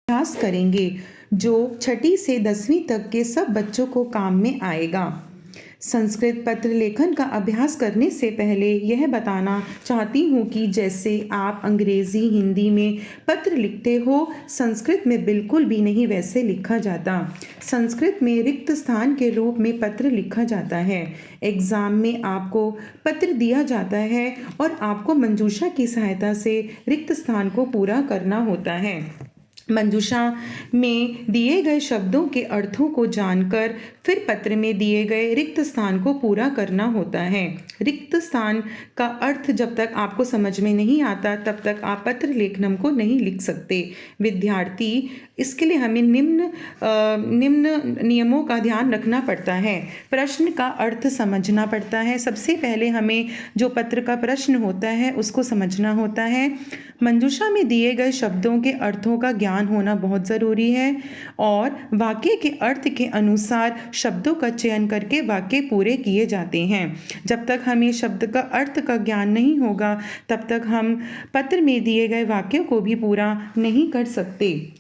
अभ्यास करेंगे जो छठी से 10वीं तक के सब बच्चों को काम में आएगा। संस्कृत पत्र लेखन का अभ्यास करने से पहले यह बताना चाहती हूँ कि जैसे आप अंग्रेज़ी हिंदी में पत्र लिखते हो, संस्कृत में बिल्कुल भी नहीं वैसे लिखा जाता। संस्कृत में रिक्त स्थान के रूप में पत्र लिखा जाता है। एग्ज़ाम में आपको पत्र दिया जाता है और आपको मंजूषा की सहायता से रिक्त स्थान को पूरा करना होता है। मंजूषा में दिए गए शब्दों के अर्थों को जानकर फिर पत्र में दिए गए रिक्त स्थान को पूरा करना होता है। रिक्त स्थान का अर्थ जब तक आपको समझ में नहीं आता तब तक आप पत्र लेखनम को नहीं लिख सकते। विद्यार्थी इसके लिए हमें निम्न नियमों का ध्यान रखना पड़ता है। प्रश्न का अर्थ समझना पड़ता है। सबसे पहले हमें जो पत्र का प्रश्न होता है उसको समझना होता है। मंजूषा में दिए गए शब्दों के अर्थों का ज्ञान होना बहुत ज़रूरी है और वाक्य के अर्थ के अनुसार शब्दों का चयन करके वाक्य पूरे किए जाते हैं। जब तक हमें शब्द का अर्थ का ज्ञान नहीं होगा तब तक हम पत्र में दिए गए वाक्यों को भी पूरा नहीं कर सकते।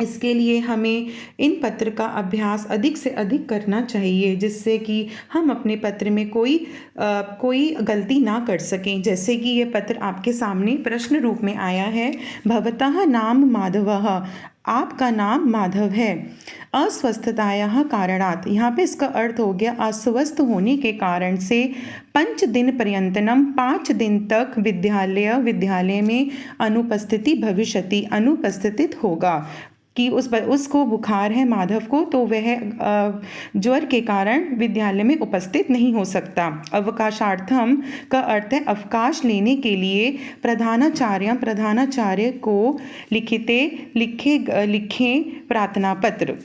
इसके लिए हमें इन पत्र का अभ्यास अधिक से अधिक करना चाहिए जिससे कि हम अपने पत्र में कोई गलती ना कर सकें। जैसे कि ये पत्र आपके सामने प्रश्न रूप में आया है। भवतः नाम माधवः, आपका नाम माधव है। अस्वस्थतायाः कारणात्, यहाँ पे इसका अर्थ हो गया अस्वस्थ होने के कारण से 5 दिन पर्यंतनम, 5 दिन तक विद्यालय में अनुपस्थिति भविष्यति, अनुपस्थित होगा कि उसको बुखार है माधव को, तो वह ज्वर के कारण विद्यालय में उपस्थित नहीं हो सकता। अवकाशार्थम का अर्थ है अवकाश लेने के लिए। प्रधानाचार्य को लिखे प्रार्थना पत्र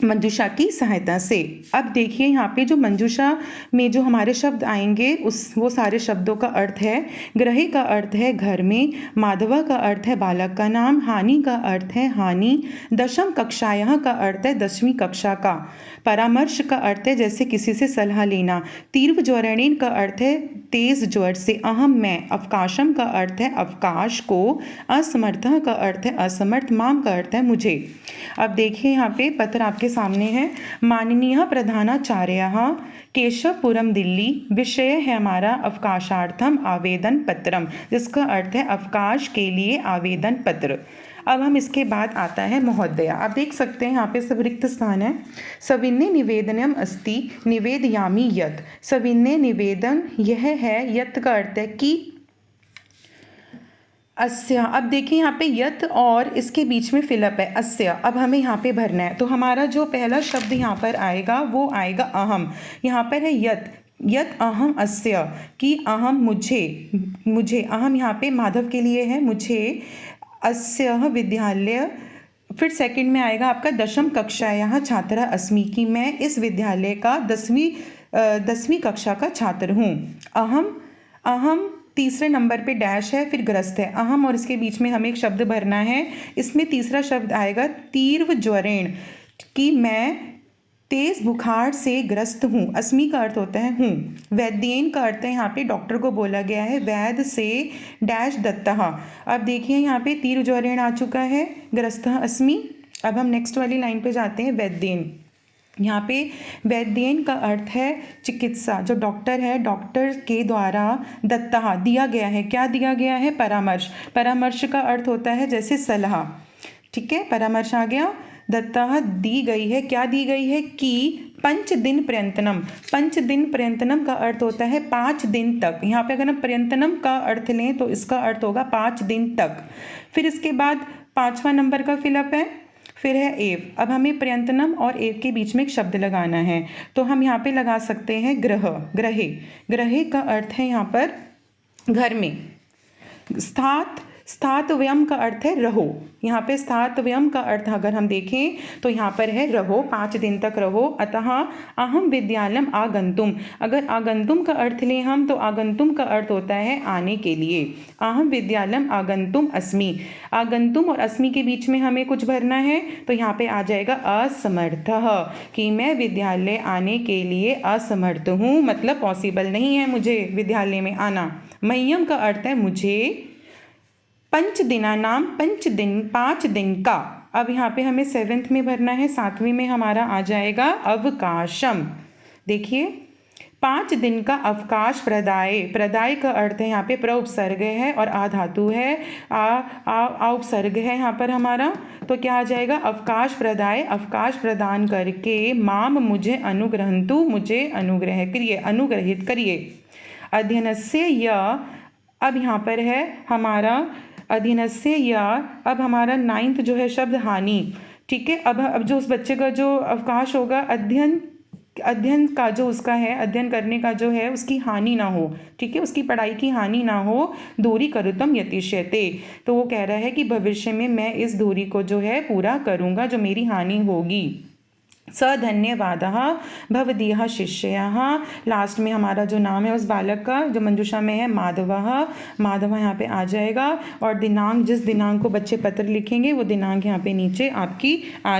मंजूषा की सहायता से। अब देखिए यहाँ पे जो मंजूषा में जो हमारे शब्द आएंगे वो सारे शब्दों का अर्थ है। ग्रहे का अर्थ है घर में, माधवा का अर्थ है बालक का नाम, हानि का अर्थ है हानि, दशम कक्षायाः का अर्थ है 10वीं कक्षा का, परामर्श का अर्थ है जैसे किसी से सलाह लेना, तीव्र ज्वरेण का अर्थ है तेज ज्वर से, अहम मैं, अवकाशम का अर्थ है अवकाश को, असमर्थः का अर्थ है असमर्थ, माम का अर्थ है मुझे। अब देखिए यहाँ पे पत्र आपके सामने है। माननीय प्रधानाचार्यः, केशवपुरम दिल्ली, विषय है हमारा अवकाशार्थम आवेदन पत्रम, जिसका अर्थ है अवकाश के लिए आवेदन पत्र। अब हम इसके बाद आता है महोदया। आप देख सकते हैं यहाँ पे सब रिक्त स्थान है। सविन्य निवेदनम अस्ति निवेदयामि यत्, सविन्य निवेदन यह है, यत् का अर्थ है कि, अस्य। अब देखिए यहाँ पे यत् और इसके बीच में फिलअप है अस्य। अब हमें यहाँ पे भरना है, तो हमारा जो पहला शब्द यहाँ पर आएगा वो आएगा अहम। यहाँ पर है यत् अहम अस्य, कि अहम मुझे, अहम यहाँ पे माधव के लिए है, मुझे, अस्य विद्यालय, फिर सेकंड में आएगा आपका दशम कक्षायाः छात्रा अस्मि, कि मैं इस विद्यालय का 10वीं कक्षा का छात्र हूँ। अहम तीसरे नंबर पे डैश है, फिर ग्रस्त है अहम और इसके बीच में हमें एक शब्द भरना है। इसमें तीसरा शब्द आएगा तीव्र ज्वरेण, कि मैं तेज बुखार से ग्रस्त हूँ। अस्मि का अर्थ होता है हूँ। वैद्येन का अर्थ है यहाँ पे डॉक्टर को बोला गया है, वैद्य से डैश दत्तः। अब देखिए यहाँ पे तीव्र ज्वरेण आ चुका है, ग्रस्तः अस्मि। अब हम नेक्स्ट वाली लाइन पे जाते हैं, वैद्येन। यहाँ पे वैद्येन का अर्थ है चिकित्सा, जो डॉक्टर है डॉक्टर के द्वारा दत्तः दिया गया है। क्या दिया गया है? परामर्श। परामर्श का अर्थ होता है जैसे सलाह, ठीक है, परामर्श आ गया। दत्तः दी गई है, क्या दी गई है? कि 5 दिन पर्यंतनम। 5 दिन पर्यंतनम का अर्थ होता है 5 दिन तक। यहाँ पे अगर हम पर्यंतनम का अर्थ लें तो इसका अर्थ होगा 5 दिन तक। फिर इसके बाद 5वां नंबर का फिलअप है, फिर है एव। अब हमें पर्यंतनम और एव के बीच में एक शब्द लगाना है, तो हम यहाँ पे लगा सकते हैं ग्रह, ग्रहे। ग्रहे का अर्थ है यहाँ पर घर में। स्थातव्यम का अर्थ है रहो। यहाँ पे स्थातव्यम का अर्थ अगर हम देखें तो यहाँ पर है रहो, 5 दिन तक रहो। अतः अहम विद्यालयम आगंतुम। अगर आगंतुम का अर्थ लें हम तो आगंतुम का अर्थ होता है आने के लिए। अहम विद्यालयम आगंतुम अस्मि। आगंतुम और अस्मि के बीच में हमें कुछ भरना है, तो यहाँ पे आ जाएगा असमर्थः, कि मैं विद्यालय आने के लिए असमर्थ हूँ, मतलब पॉसिबल नहीं है मुझे विद्यालय में आना। मह्यम का अर्थ है मुझे। पंच दिना नाम, 5 दिन का। अब यहाँ पे हमें 7th में भरना है, 7वीं में हमारा आ जाएगा अवकाशम। देखिए 5 दिन का अवकाश प्रदाय, प्रदाय का अर्थ है यहाँ पे प्र उपसर्ग है और आ धातु है, आ उपसर्ग है यहाँ पर हमारा, तो क्या आ जाएगा अवकाश प्रदाय, अवकाश प्रदान करके, माम मुझे अनुग्रहंतु, मुझे अनुग्रहित करिए। अध्ययनस्य य, अब यहाँ पर है हमारा अधीनस्य या, अब हमारा 9th जो है शब्द हानि, ठीक है। अब जो उस बच्चे का जो अवकाश होगा, अध्ययन का जो उसका है, अध्ययन करने का जो है उसकी हानि ना हो, ठीक है, उसकी पढ़ाई की हानि ना हो, दूरी करुतम यतिष्यते, तो वो कह रहा है कि भविष्य में मैं इस दूरी को जो है पूरा करूँगा जो मेरी हानि होगी। स धन्यवादः भवदीयः शिष्यः, लास्ट में हमारा जो नाम है उस बालक का जो मंजूषा में है माधवः, माधव यहाँ पे आ जाएगा, और दिनांक, जिस दिनांक को बच्चे पत्र लिखेंगे वो दिनांक यहाँ पे नीचे आपकी आ